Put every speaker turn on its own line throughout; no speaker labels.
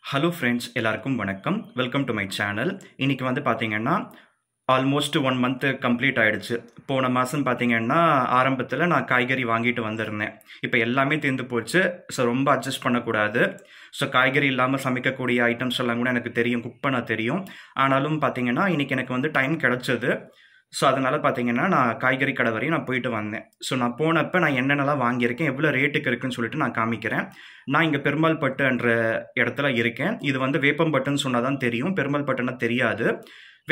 Hello friends, எல்லாருக்கும் வணக்கம். Welcome to my channel. இன்னைக்கு வந்து பார்த்தீங்கன்னா ஆல்மோஸ்ட் 1 மந்த் கம்ப்ளீட் ஆயிடுச்சு. போன மாதம் பார்த்தீங்கன்னா ஆரம்பத்தில் நான் காய்கறி வாங்கிட்டு வந்திருந்தேன். இப்போ எல்லாமே தீர்ந்து போச்சு. ஸோ ரொம்ப அட்ஜஸ்ட் பண்ணக்கூடாது. ஸோ காய்கறி இல்லாமல் சமைக்கக்கூடிய ஐட்டம்ஸ் எல்லாம் கூட எனக்கு தெரியும், குக் பண்ண தெரியும். ஆனாலும் பார்த்தீங்கன்னா இன்னைக்கு எனக்கு வந்து டைம் கிடச்சிது. ஸோ அதனால் பார்த்தீங்கன்னா நான் காய்கறி கடை வரையும் நான் போயிட்டு வந்தேன். ஸோ நான் போனப்போ நான் என்னென்னலாம் வாங்கியிருக்கேன், எவ்வளோ ரேட்டுக்கு இருக்குன்னு சொல்லிட்டு நான் காமிக்கிறேன். நான் இங்கே பெருமாள்பட்டுன்ற இடத்துல இருக்கேன். இது வந்து வேப்பம்பட்டுன்னு சொன்னால் தான் தெரியும், பெருமாள்பட்டுன்னா தெரியாது.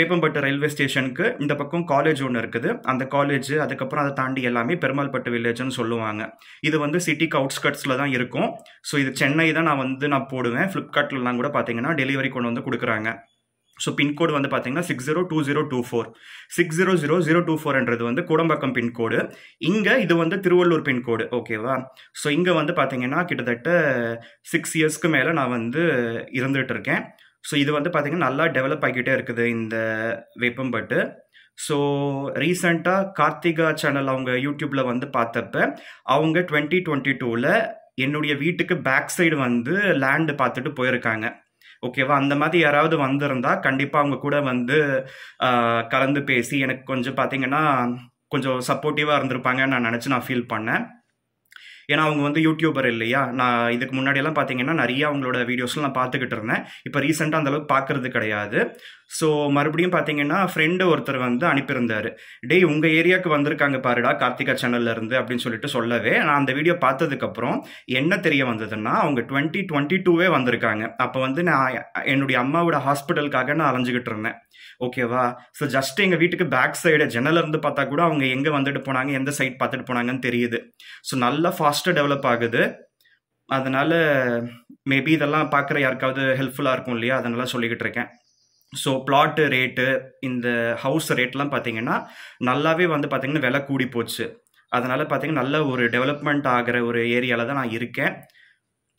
வேப்பம்பட்டு ரயில்வே ஸ்டேஷனுக்கு இந்த பக்கம் காலேஜ் ஒன்று இருக்குது. அந்த காலேஜ் அதுக்கப்புறம் அதை தாண்டி எல்லாமே பெருமாள்பட்டு வில்லேஜ்னு சொல்லுவாங்க. இது வந்து சிட்டிக்கு அவுட்ஸ்கட்ஸில் தான் இருக்கும். ஸோ இது சென்னை தான் நான் போடுவேன். ஃப்ளிப்கார்ட்லலாம் கூட பார்த்தீங்கன்னா டெலிவரி கொண்டு வந்து கொடுக்குறாங்க. ஸோ பின்கோடு வந்து பார்த்தீங்கன்னா 602024 600024 வந்து கோடம்பாக்கம் பின்கோடு. இங்கே இது வந்து திருவள்ளூர் பின்கோடு. ஓகேவா? ஸோ இங்கே வந்து பார்த்தீங்கன்னா கிட்டத்தட்ட 6 இயர்ஸ்க்கு மேலே நான் வந்து இருந்துகிட்டு இருக்கேன். ஸோ இது வந்து பார்த்தீங்கன்னா நல்லா டெவலப் ஆகிக்கிட்டே இருக்குது இந்த வேப்பம்பட்டு. ஸோ ரீசெண்டாக கார்த்திகா சேனல் அவங்க யூடியூப்பில் வந்து பார்த்தப்ப அவங்க 2022ல் என்னுடைய வீட்டுக்கு பேக் சைடு வந்து லேண்டு பார்த்துட்டு போயிருக்காங்க. ஓகேவா? அந்த மாதிரி யாராவது வந்திருந்தா கண்டிப்பாக அவங்க கூட வந்து கலந்து பேசி எனக்கு கொஞ்சம் பார்த்தீங்கன்னா கொஞ்சம் சப்போர்ட்டிவாக இருந்திருப்பாங்கன்னு நான் நினச்சி நான் ஃபீல் பண்ணேன். ஏன்னா அவங்க வந்து யூடியூபர் இல்லையா? நான் இதுக்கு முன்னாடியெல்லாம் பார்த்தீங்கன்னா நிறைய அவங்களோட வீடியோஸ்லாம் நான் பார்த்துக்கிட்டு இருந்தேன். இப்போ ரீசெண்டாக அந்தளவுக்கு பார்க்கறது கிடையாது. ஸோ மறுபடியும் பார்த்தீங்கன்னா ஃப்ரெண்டு ஒருத்தர் வந்து அனுப்பியிருந்தார். டேய், உங்கள் ஏரியாவுக்கு வந்திருக்காங்க பாருடா கார்த்திகா சேனல்ல இருந்து அப்படின்னு சொல்லிட்டு சொல்லவே, நான் அந்த வீடியோ பார்த்ததுக்கப்புறம் என்ன தெரிய வந்ததுன்னா அவங்க 2022வே வந்திருக்காங்க. அப்போ வந்து நான் என்னுடைய அம்மாவோட ஹாஸ்பிட்டலுக்காக நான் அலைஞ்சிக்கிட்டு இருந்தேன். ஓகேவா? ஸோ ஜஸ்ட் எங்கள் வீட்டுக்கு பேக் சைடு ஜன்னல் இருந்து பார்த்தா கூட அவங்க எங்கே வந்துட்டு போனாங்க, எந்த சைட் பார்த்துட்டு போனாங்கன்னு தெரியுது. ஸோ நல்லா ஃபாஸ்ட்டாக டெவலப் ஆகுது. அதனால் மேபி இதெல்லாம் பார்க்குற யாருக்காவது ஹெல்ப்ஃபுல்லாக இருக்கும் இல்லையா? அதனால சொல்லிக்கிட்டு இருக்கேன். ஸோ பிளாட்டு ரேட்டு, இந்த ஹவுஸ் ரேட்லாம் பார்த்தீங்கன்னா நல்லாவே வந்து பார்த்தீங்கன்னா விலை கூடி போச்சு. அதனால் பார்த்தீங்கன்னா நல்ல ஒரு டெவலப்மெண்ட் ஆகிற ஒரு ஏரியாவில் தான் நான் இருக்கேன்.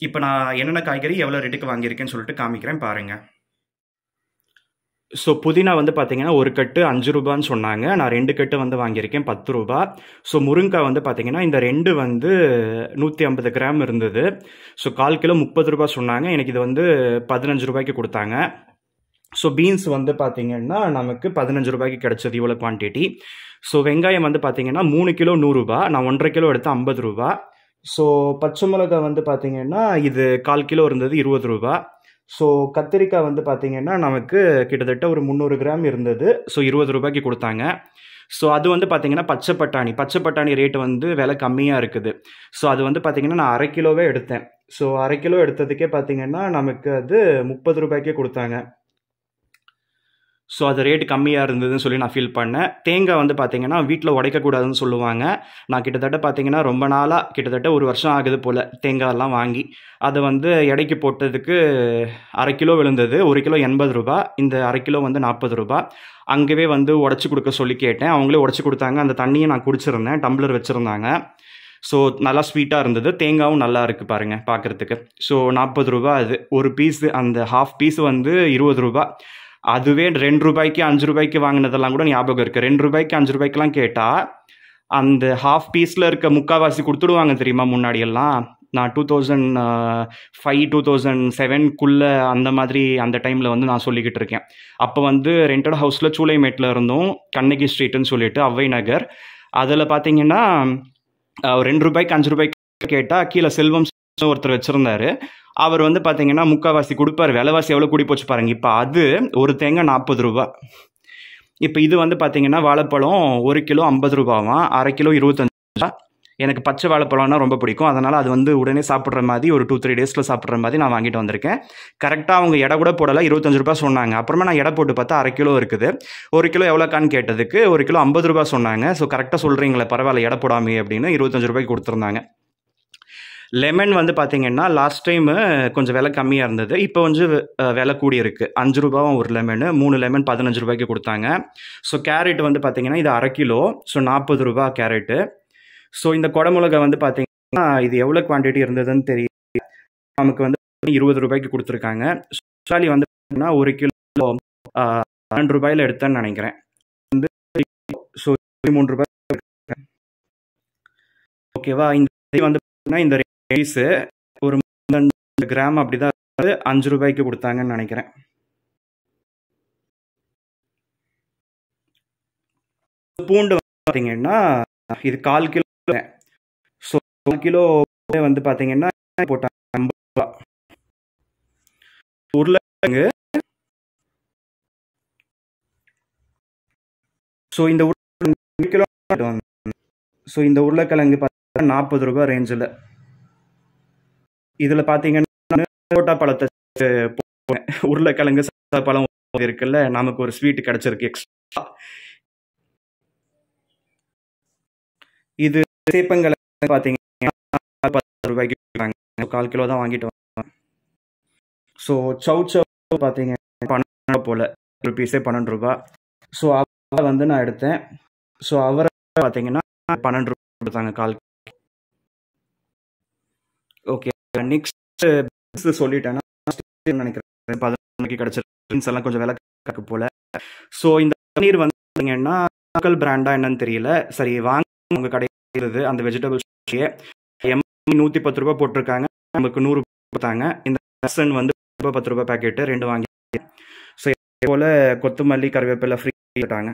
இப்போ நான் என்னென்ன காய்கறி எவ்வளோ ரேட்டுக்கு வாங்கியிருக்கேன்னு சொல்லிட்டு காமிக்கிறேன் பாருங்கள். ஸோ புதினா வந்து பார்த்தீங்கன்னா ஒரு கட்டு 5 ரூபான்னு சொன்னாங்க. நான் 2 கட்டு வந்து வாங்கியிருக்கேன் 10 ரூபா. ஸோ முருங்கைக்காய் வந்து பார்த்தீங்கன்னா இந்த 2 வந்து 150 கிராம் இருந்தது. ஸோ 1/4 கிலோ 30 ரூபா சொன்னாங்க. எனக்கு இது வந்து 15 ரூபாய்க்கு கொடுத்தாங்க. ஸோ பீன்ஸ் வந்து பார்த்தீங்கன்னா நமக்கு 15 ரூபாய்க்கு கிடச்சது இவ்வளோ குவான்டிட்டி. ஸோ வெங்காயம் வந்து பார்த்தீங்கன்னா 3 கிலோ 100 ரூபா. நான் 1.5 கிலோ எடுத்து 50 ரூபா. ஸோ பச்சை மிளகாய் வந்து பார்த்தீங்கன்னா இது 1/4 கிலோ இருந்தது 20 ரூபா. ஸோ கத்திரிக்காய் வந்து பார்த்தீங்கன்னா நமக்கு கிட்டத்தட்ட ஒரு 300 கிராம் இருந்தது. ஸோ 20 ரூபாய்க்கு கொடுத்தாங்க. ஸோ அது வந்து பார்த்தீங்கன்னா பச்சை பட்டாணி ரேட்டு வந்து விலை கம்மியாக இருக்குது. ஸோ அது வந்து பார்த்தீங்கன்னா நான் 1/2 கிலோவே எடுத்தேன். ஸோ 1/2 கிலோ எடுத்ததுக்கே பார்த்தீங்கன்னா நமக்கு அது 30 ரூபாய்க்கே கொடுத்தாங்க. ஸோ அது ரேட்டு கம்மியாக இருந்ததுன்னு சொல்லி நான் ஃபீல் பண்ணேன். தேங்காய் வந்து பார்த்தீங்கன்னா வீட்டில் உடைக்கக்கூடாதுன்னு சொல்லுவாங்க. நான் கிட்டத்தட்ட பார்த்தீங்கன்னா ரொம்ப நாளாக கிட்டத்தட்ட 1 வருஷம் ஆகுது போல் தேங்காயெல்லாம் வாங்கி அதை வந்து எடைக்கு போட்டதுக்கு 1/2 கிலோ விழுந்தது. 1 கிலோ 80 ரூபா. இந்த 1/2 கிலோ வந்து 40 ரூபா. அங்கேயே வந்து உடச்சி கொடுக்க சொல்லி கேட்டேன். அவங்களே உடச்சி கொடுத்தாங்க. அந்த தண்ணியை நான் குடிச்சிருந்தேன். டம்ளர் வச்சுருந்தாங்க. ஸோ நல்லா ஸ்வீட்டாக இருந்தது. தேங்காயும் நல்லா இருக்குது பாருங்கள் பார்க்குறதுக்கு. ஸோ 40 ரூபா. அது ஒரு பீஸு, அந்த ஹாஃப் பீஸ் வந்து 20 ரூபா. அதுவே 2 ரூபாய்க்கு 5 ரூபாய்க்கு வாங்கினதெல்லாம் கூட ஞாபகம் இருக்குது. 2 ரூபாய்க்கு 5 ரூபாய்க்குலாம் கேட்டால் அந்த ஹாஃப் பீஸில் இருக்க முக்கால்வாசி கொடுத்துடுவாங்க தெரியுமா? முன்னாடியெல்லாம் நான் 2005 2007க்குள்ளே அந்த மாதிரி அந்த டைமில் வந்து நான் சொல்லிக்கிட்டு இருக்கேன். அப்போ வந்து ரெண்டட் ஹவுஸில் சூளைமேட்டில் இருந்தோம். கண்ணகி ஸ்ட்ரீட்டுன்னு சொல்லிட்டு அவ்வை நகர். அதில் பார்த்தீங்கன்னா 2 ரூபாய்க்கு 5 ரூபாய்க்கு கேட்டால் கீழே செல்வம் ஒருத்தர் வச்சுருந்தாரு. அவர் வந்து பார்த்தீங்கன்னா முக்கால்வாசி கொடுப்பார். விலைவாசி எவ்வளோ கூடி போச்சு பாருங்கள். இப்போ அது ஒரு தேங்காய் 40 ரூபா. இப்போ இது வந்து பார்த்தீங்கன்னா வாழைப்பழம் 1 கிலோ 50 ரூபாவாம், 1/2 கிலோ 25 ரூபா. எனக்கு பச்சை வாழைப்பழம்னா ரொம்ப பிடிக்கும். அதனால் அது வந்து உடனே சாப்பிட்ற மாதிரி ஒரு 2-3 டேஸில் சாப்பிட்ற மாதிரி நான் வாங்கிட்டு வந்திருக்கேன். கரெக்டாக அவங்க எடை கூட போடலை, 25 ரூபா சொன்னாங்க. அப்புறமா நான் எடை போட்டு பார்த்தா 1/2 கிலோ இருக்குது. 1 கிலோ எவ்வளோக்கான்னு கேட்டதுக்கு 1 கிலோ 50 ரூபா சொன்னாங்க. ஸோ கரெக்டாக சொல்கிறீங்களே, பரவாயில்ல எடை போடாமே அப்படின்னு 25 ரூபாய்க்கு கொடுத்துருந்தாங்க. லெமன் வந்து பார்த்தீங்கன்னா லாஸ்ட் டைமு கொஞ்சம் விலை கம்மியாக இருந்தது. இப்போ கொஞ்சம் விலை கூடி இருக்குது. 5 ரூபாவும் ஒரு லெமனு. 3 லெமன் 15 ரூபாய்க்கு கொடுத்தாங்க. ஸோ கேரட் வந்து பார்த்தீங்கன்னா இது 1/2 கிலோ. ஸோ 40 ரூபா கேரட்டு. ஸோ இந்த குடமிளகா வந்து பார்த்தீங்கன்னா இது எவ்வளோ குவான்டிட்டி இருந்ததுன்னு தெரியல. நமக்கு வந்து 20 ரூபாய்க்கு கொடுத்துருக்காங்க. தக்காளி வந்து பார்த்தீங்கன்னா 1 கிலோ 12 ரூபாயில் எடுத்தேன்னு நினைக்கிறேன். வந்து ஸோ 23 ரூபாய். ஓகேவா? இந்த வந்து பார்த்தீங்கன்னா இந்த பீஸு ஒரு 35 கிராம் அப்படி தான் ₹5 கொடுத்தாங்கன்னு நினைக்கிறேன். பூண்டு பார்த்தீங்கன்னா இது 1/4 கிலோ. ஸோ 1 கிலோ வந்து பார்த்தீங்கன்னா போட்டாங்க ₹50. உருளைக்கிழங்கு, ஸோ இந்த கிலோ ஸோ இந்த உருளைக்கிழங்கு பார்த்தீங்கன்னா ₹40 ரேஞ்சில். இதில் பார்த்தீங்கன்னா சப்போட்டா பழத்தை உருளைக்கிழங்கு பழம் இருக்குல்ல, நமக்கு ஒரு ஸ்வீட் கிடைச்சிருக்கு எக்ஸ்ட்ரா. இது சேப்பங்கிழங்கு பார்த்தீங்கன்னா ₹10 1/4 கிலோ தான் வாங்கிட்டு வந்தேன். ஸோ சௌ பார்த்தீங்கன்னா ₹12 போல், ஒரு பீஸே ₹12. ஸோ அவரை வந்து நான் எடுத்தேன். ஸோ அவரை பார்த்தீங்கன்னா ₹12 கொடுத்தாங்க 1/4. ஓகே, நெக்ஸ்ட் சொல்லிட்டேன்னா நினைக்கிறேன் 11 கிடைச்சிருக்கு. எல்லாம் கொஞ்சம் விலை போல. ஸோ இந்த பன்னீர் வந்து பார்த்தீங்கன்னா லோக்கல் பிராண்டா என்னன்னு தெரியல. சரி வாங்க உங்க கடையிறது அந்த வெஜிடபிள்ஸ் ₹110 போட்டிருக்காங்க, நமக்கு ₹100 கொடுத்தாங்க. இந்த ரசன் வந்து ₹10 பேக்கெட்டு 2 வாங்கி. ஸோ இதே போல் கொத்தமல்லி கருவேப்பிலை ஃப்ரீ பண்ணிட்டாங்க.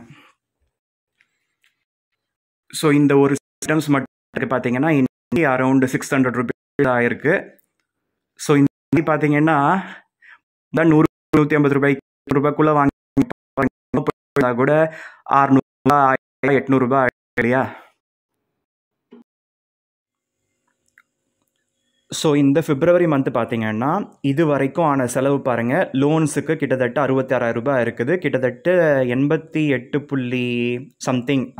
ஸோ இந்த ஒரு ஐட்டம்ஸ் மட்டும் பார்த்தீங்கன்னா இன்னைக்கு அரௌண்ட் ₹600 ஆயிருக்கு. ஸோ இந்த பார்த்தீங்கன்னா தான் ₹100-150 வாங்கி கூட ₹600 ₹800 இல்லையா? ஸோ இந்த பிப்ரவரி மந்த் பார்த்தீங்கன்னா இது வரைக்கும் ஆன செலவு பாருங்கள். லோன்ஸுக்கு கிட்டத்தட்ட ₹66,000 இருக்குது. கிட்டத்தட்ட 88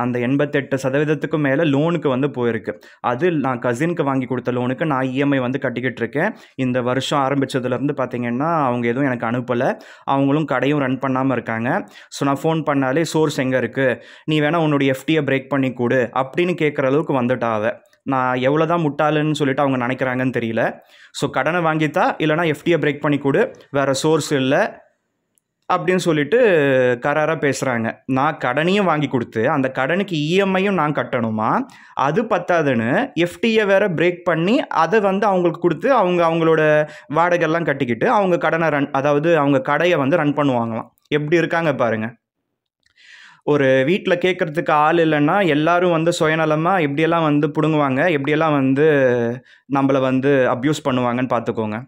அந்த 88% மேலே லோனுக்கு வந்து போயிருக்கு. அது நான் கசினுக்கு வாங்கி கொடுத்த லோனுக்கு நான் இஎம்ஐ வந்து கட்டிக்கிட்டு இருக்கேன். இந்த வருஷம் ஆரம்பித்ததுலேருந்து பார்த்தீங்கன்னா அவங்க எதுவும் எனக்கு அனுப்பலை. அவங்களும் கடையும் ரன் பண்ணாமல் இருக்காங்க. ஸோ நான் ஃபோன் பண்ணாலே சோர்ஸ் எங்கே இருக்குது, நீ வேணால் உன்னுடைய எஃப்டியை பிரேக் பண்ணி கொடு அப்படின்னு கேட்குற அளவுக்கு வந்துட்டாவ. நான் எவ்வளோ தான் முட்டாளுன்னு சொல்லிட்டு அவங்க நினைக்கிறாங்கன்னு தெரியல. ஸோ கடனை வாங்கித்தா, இல்லைனா எஃப்டியை பிரேக் பண்ணி கொடு, வேறு சோர்ஸ் இல்லை அப்படின்னு சொல்லிட்டு கராராக பேசுகிறாங்க. நான் கடனையும் வாங்கி கொடுத்து அந்த கடனுக்கு இஎம்ஐயும் நான் கட்டணுமா? அது பத்தாதுன்னு எஃப்டியை வேற பிரேக் பண்ணி அதை வந்து அவங்களுக்கு கொடுத்து அவங்களோட வாடகைலாம் கட்டிக்கிட்டு அவங்க கடனை அதாவது அவங்க கடையை வந்து ரன் பண்ணுவாங்களாம். எப்படி இருக்காங்க பாருங்கள். ஒரு வீட்டில் கேட்குறதுக்கு ஆள் இல்லைன்னா எல்லாரும் வந்து சுயநலமாக எப்படியெல்லாம் வந்து பிடுங்குவாங்க, எப்படியெல்லாம் வந்து நம்மளை வந்து அப்யூஸ் பண்ணுவாங்கன்னு பார்த்துக்கோங்க.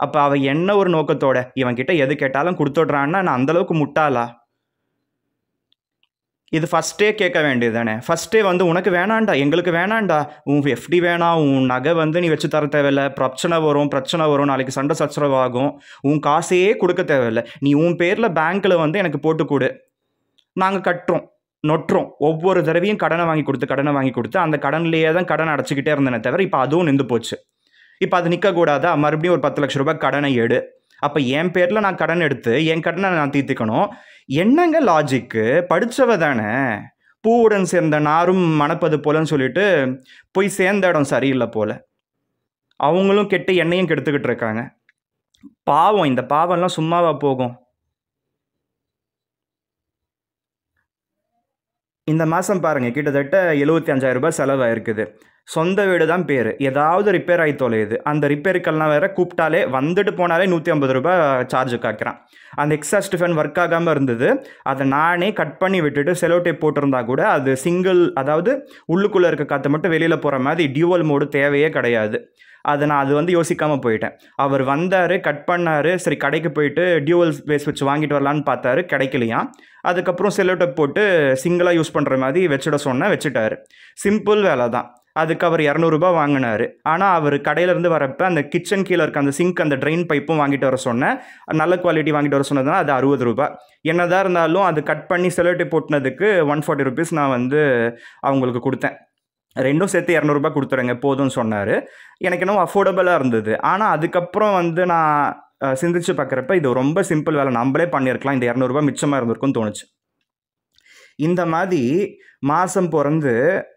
அப்போ அவன் என்ன ஒரு நோக்கத்தோட இவன்கிட்ட எது கேட்டாலும் கொடுத்துட்றான்னா நான் அந்தளவுக்கு முட்டாளா? இது ஃபஸ்ட்டே கேட்க வேண்டியது தானே. ஃபஸ்ட்டே வந்து உனக்கு வேணாண்டா, எங்களுக்கு வேணாண்டா, உன் எஃப்டி வேணாம், உன் நகை வந்து நீ வச்சு தர தேவையில்லை, பிரச்சனை வரும், நாளைக்கு சண்டை சச்சரவு ஆகும், உன் காசையே கொடுக்க தேவையில்லை, நீ உன் பேரில் பேங்க்கில் வந்து எனக்கு போட்டு கொடு, நாங்கள் கட்டுறோம் நொட்டுறோம். ஒவ்வொரு தடவையும் கடனை வாங்கி கொடுத்து அந்த கடன்லேயே தான் கடனை அடைச்சிக்கிட்டே இருந்தேனே தவிர இப்போ அதுவும் நின்று போச்சு. இப்போ அது நிற்கக்கூடாதா? மறுபடியும் ஒரு ₹10,00,000 கடனை எடு. அப்போ என் பேரில் நான் கடன் எடுத்து என் கடனை நான் தீர்த்துக்கணும். என்னங்க லாஜிக்கு? படித்தவ தானே. பூவுடன் சேர்ந்த நாரும் மணப்பது போலன்னு சொல்லிட்டு போய் சேர்ந்த இடம் சரியில்லை போல. அவங்களும் கெட்டு என்னையும் கெடுத்துக்கிட்டு இருக்காங்க. பாவம், இந்த பாவம்லாம் சும்மாவா போகும்? இந்த மாதம் பாருங்கள் கிட்டத்தட்ட ₹75,000 செலவாயிருக்குது. சொந்த வீடு தான் பேர், ஏதாவது ரிப்பேர் ஆகி தொலையுது. அந்த ரிப்பேருக்கெல்லாம் வேறு கூப்பிட்டாலே வந்துட்டு போனாலே ₹150 சார்ஜு காய்க்கிறான். அந்த எக்ஸாஸ்ட் ஃபேன் ஒர்க் ஆகாமல் இருந்தது, அதை நானே கட் பண்ணி விட்டுட்டு செலோ டேப் போட்டிருந்தா கூட அது சிங்கிள், அதாவது உள்ளுக்குள்ளே இருக்க காற்று மட்டும் வெளியில் போகிற மாதிரி டியூவல் மோடு தேவையே கிடையாது. அது வந்து யோசிக்காமல் போயிட்டேன். அவர் வந்தார், கட் பண்ணார், சரி கடைக்கு போயிட்டு டியூவல் பேஸ் வச்சு வாங்கிட்டு வரலான்னு பார்த்தாரு, கிடைக்கலையாம். அதுக்கப்புறம் செல்லோ டேப் போட்டு சிங்கிளாக யூஸ் பண்ணுற மாதிரி வச்சுட சொன்னேன், வச்சுட்டாரு. சிம்பிள் வேலை தான். அதுக்கு அவர் ₹200 வாங்கினார். ஆனால் அவர் கடையிலேருந்து வரப்போ அந்த கிச்சன் கீழே இருக்க அந்த சிங்க், அந்த ட்ரெயின் பைப்பும் வாங்கிட்டு வர சொன்னேன். நல்ல குவாலிட்டி வாங்கிட்டு வர சொன்னதுனால அது ₹60. என்னதான் இருந்தாலும் அது கட் பண்ணி செல்லோ டேப் போட்டினதுக்கு ₹140 நான் வந்து அவங்களுக்கு கொடுத்தேன். ரெண்டும் சேர்த்து ₹200 கொடுத்துருங்க போதும்னு சொன்னார். எனக்கு இன்னும் அஃபோர்டபுளாக இருந்தது. ஆனால் அதுக்கப்புறம் வந்து நான் சிந்திச்சு பார்க்குறப்ப இது ரொம்ப சிம்பிள் வேலை, நம்மளே பண்ணியிருக்கலாம், இந்த ₹200 மிச்சமாக இருந்திருக்குன்னு தோணுச்சு. இந்த மாதிரி மாதம் பிறந்து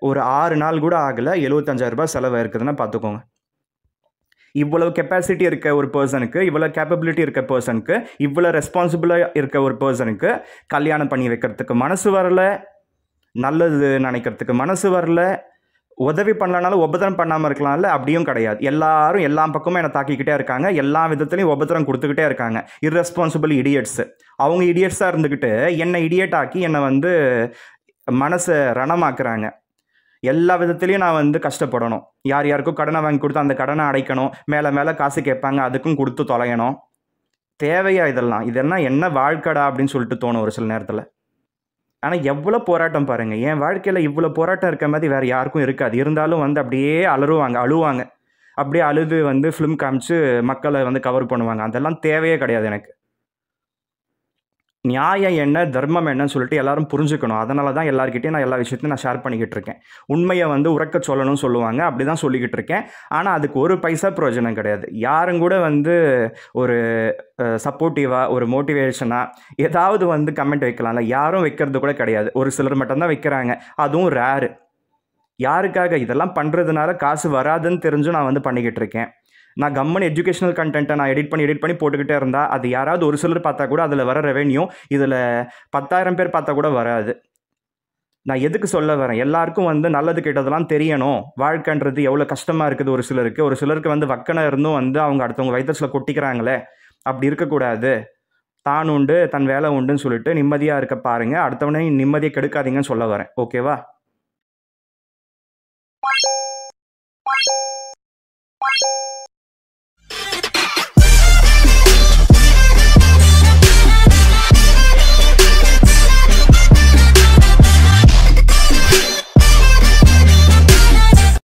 ஒரு 6 நாள் கூட ஆகலை, ₹75,000 செலவாயிருக்குதுன்னா பார்த்துக்கோங்க. இவ்வளோ கெப்பாசிட்டி இருக்க ஒரு பர்சனுக்கு, இவ்வளோ கேப்பபிலிட்டி இருக்க பர்சனுக்கு, இவ்வளோ ரெஸ்பான்சிபிளாக இருக்க ஒரு பர்சனுக்கு கல்யாணம் பண்ணி வைக்கிறதுக்கு மனசு வரல, நல்லது நினைக்கிறதுக்கு மனசு வரல, உதவி பண்ணலனாலும் உபத்திரம் பண்ணாமல் இருக்கலாம்ல, அப்படியும் கிடையாது. எல்லாரும் எல்லா பக்கமும் என்னை தாக்கிக்கிட்டே இருக்காங்க, எல்லா விதத்துலையும் உபத்திரம் கொடுத்துக்கிட்டே இருக்காங்க. இர்ரெஸ்பான்சிபிள் இடியட்ஸு. அவங்க இடியட்ஸாக இருந்துக்கிட்டு என்னை இடியட் ஆக்கி என்னை வந்து மனசை ரணமாக்குறாங்க. எல்லா விதத்துலையும் நான் வந்து கஷ்டப்படணும். யார் யாருக்கும் கடனை வாங்கி கொடுத்து அந்த கடனை அடைக்கணும், மேலே மேலே காசு கேட்பாங்க, அதுக்கும் கொடுத்து தொலையணும். தேவையா இதெல்லாம்? இதெல்லாம் என்ன வாழ்க்கடா அப்படின்னு சொல்லிட்டு தோணும் ஒரு சில நேரத்தில். ஆனால் எவ்வளோ போராட்டம் பாருங்கள். என் வாழ்க்கையில் இவ்வளோ போராட்டம் இருக்க மாதிரி வேறு யாருக்கும் இருக்காது. இருந்தாலும் வந்து அப்படியே அழுவாங்க. அப்படியே அழுது வந்து ஃபிலிம் காமிச்சு மக்களை வந்து கவர் பண்ணுவாங்க. அதெல்லாம் தேவையே கிடையாது எனக்கு. நியாயம் என்ன, தர்மம் என்னன்னு சொல்லிட்டு எல்லாரும் புரிஞ்சுக்கணும். அதனால தான் எல்லாருக்கிட்டையும் நான் எல்லா விஷயத்தையும் நான் ஷேர் பண்ணிக்கிட்டு இருக்கேன். உண்மையை வந்து உறக்க சொல்லணும்னு சொல்லுவாங்க, அப்படி தான் சொல்லிக்கிட்டு இருக்கேன். ஆனால் அதுக்கு ஒரு பைசா பிரயோஜனம் கிடையாது. யாரும் கூட வந்து ஒரு சப்போர்ட்டிவாக, ஒரு மோட்டிவேஷனாக ஏதாவது வந்து கமெண்ட் வைக்கலாம்ல, யாரும் வைக்கிறது கூட கிடையாது. ஒரு சிலர் மட்டும்தான் வைக்கிறாங்க, அதுவும் ரேரு. யாருக்காக? இதெல்லாம் பண்ணுறதுனால காசு வராதுன்னு தெரிஞ்சும் நான் வந்து பண்ணிக்கிட்டு இருக்கேன். நான் கம்மன் எஜுகேஷனல் கண்டென்ட்டை நான் எடிட் பண்ணி போட்டுக்கிட்டே இருந்தால் அது யாராவது ஒரு சிலர் பார்த்தா கூட அதில் வர ரெவென்யூ இதில் 10,000 பேர் பார்த்தா கூட வராது. நான் எதுக்கு சொல்ல வரேன், எல்லாருக்கும் வந்து நல்லது கெட்டதெல்லாம் தெரியணும். வாழ்க்கைன்றது எவ்வளோ கஷ்டமாக இருக்குது ஒரு சிலருக்கு வந்து வக்கனை இருந்தும் வந்து அவங்க அடுத்தவங்க வயிற்றுல கொட்டிக்கிறாங்களே, அப்படி இருக்கக்கூடாது. தான் உண்டு, தன் வேலை உண்டுன்னு சொல்லிட்டு நிம்மதியாக இருக்க பாருங்கள். அடுத்தவனையும் நிம்மதியை கெடுக்காதீங்கன்னு சொல்ல வரேன். ஓகேவா?